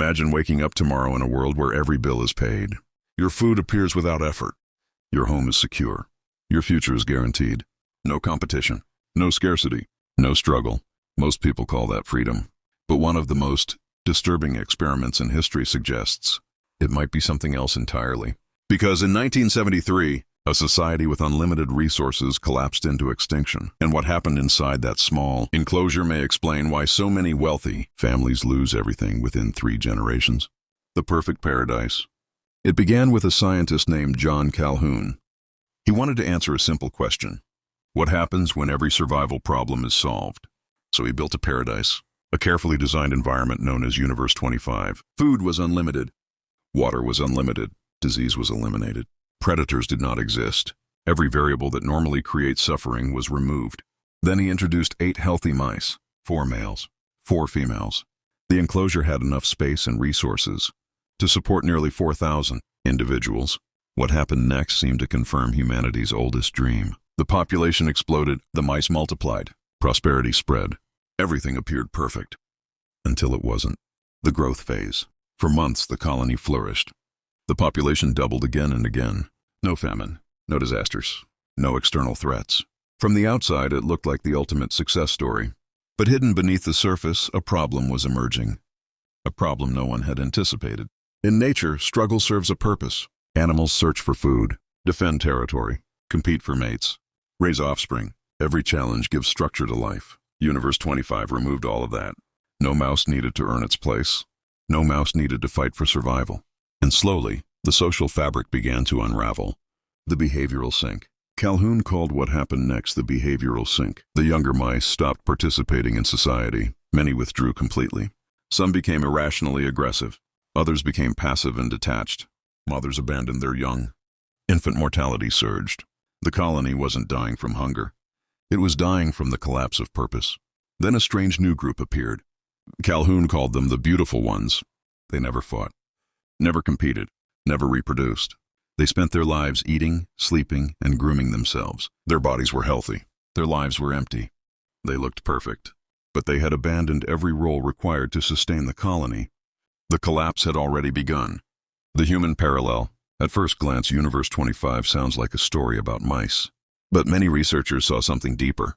Imagine waking up tomorrow in a world where every bill is paid. Your food appears without effort. Your home is secure. Your future is guaranteed. No competition. No scarcity. No struggle. Most people call that freedom. But one of the most disturbing experiments in history suggests it might be something else entirely. Because in 1973, a society with unlimited resources collapsed into extinction. And what happened inside that small enclosure may explain why so many wealthy families lose everything within 3 generations. The perfect paradise. It began with a scientist named John Calhoun. He wanted to answer a simple question. What happens when every survival problem is solved? So he built a paradise, a carefully designed environment known as Universe 25. Food was unlimited. Water was unlimited. Disease was eliminated. Predators did not exist. Every variable that normally creates suffering was removed. Then he introduced 8 healthy mice, 4 males, 4 females. The enclosure had enough space and resources to support nearly 4,000 individuals. What happened next seemed to confirm humanity's oldest dream. The population exploded, the mice multiplied, prosperity spread. Everything appeared perfect. Until it wasn't. The growth phase. For months, the colony flourished. The population doubled again and again. No famine, no disasters, no external threats. From the outside, it looked like the ultimate success story. But hidden beneath the surface, a problem was emerging. A problem no one had anticipated. In nature, struggle serves a purpose. Animals search for food, defend territory, compete for mates, raise offspring. Every challenge gives structure to life. Universe 25 removed all of that. No mouse needed to earn its place. No mouse needed to fight for survival. And slowly, the social fabric began to unravel. The behavioral sink. Calhoun called what happened next the behavioral sink. The younger mice stopped participating in society. Many withdrew completely. Some became irrationally aggressive. Others became passive and detached. Mothers abandoned their young. Infant mortality surged. The colony wasn't dying from hunger. It was dying from the collapse of purpose. Then a strange new group appeared. Calhoun called them the beautiful ones. They never fought. Never competed, never reproduced. They spent their lives eating, sleeping, and grooming themselves. Their bodies were healthy. Their lives were empty. They looked perfect. But they had abandoned every role required to sustain the colony. The collapse had already begun. The human parallel. At first glance, Universe 25 sounds like a story about mice. But many researchers saw something deeper.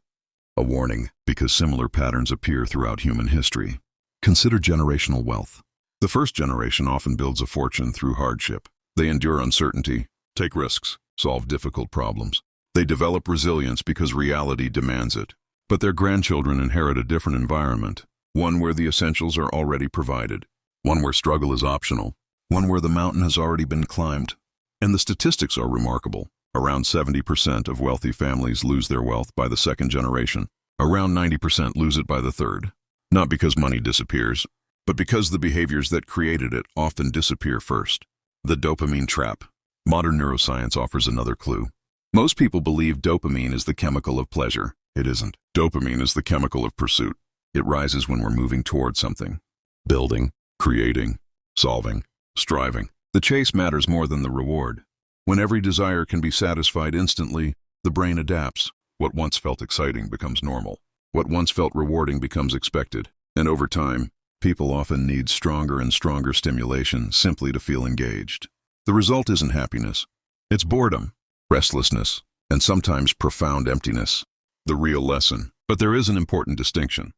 A warning, because similar patterns appear throughout human history. Consider generational wealth. The first generation often builds a fortune through hardship. They endure uncertainty, take risks, solve difficult problems. They develop resilience because reality demands it. But their grandchildren inherit a different environment, one where the essentials are already provided, one where struggle is optional, one where the mountain has already been climbed. And the statistics are remarkable. Around 70% of wealthy families lose their wealth by the second generation. Around 90% lose it by the third. Not because money disappears, but because the behaviors that created it often disappear first. The dopamine trap. Modern neuroscience offers another clue. Most people believe dopamine is the chemical of pleasure. It isn't. Dopamine is the chemical of pursuit. It rises when we're moving toward something. Building, creating, solving, striving. The chase matters more than the reward. When every desire can be satisfied instantly, the brain adapts. What once felt exciting becomes normal. What once felt rewarding becomes expected. And over time, people often need stronger and stronger stimulation simply to feel engaged. The result isn't happiness. It's boredom, restlessness, and sometimes profound emptiness. The real lesson. But there is an important distinction.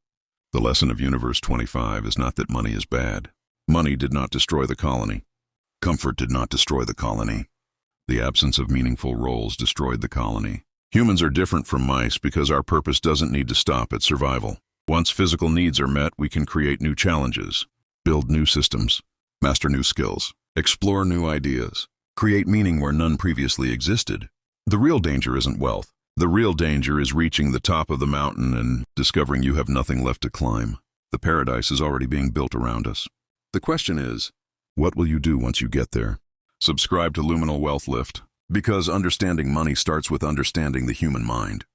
The lesson of Universe 25 is not that money is bad. Money did not destroy the colony. Comfort did not destroy the colony. The absence of meaningful roles destroyed the colony. Humans are different from mice because our purpose doesn't need to stop at survival. Once physical needs are met, we can create new challenges, build new systems, master new skills, explore new ideas, create meaning where none previously existed. The real danger isn't wealth. The real danger is reaching the top of the mountain and discovering you have nothing left to climb. The paradise is already being built around us. The question is, what will you do once you get there? Subscribe to Luminal Wealth Lift, because understanding money starts with understanding the human mind.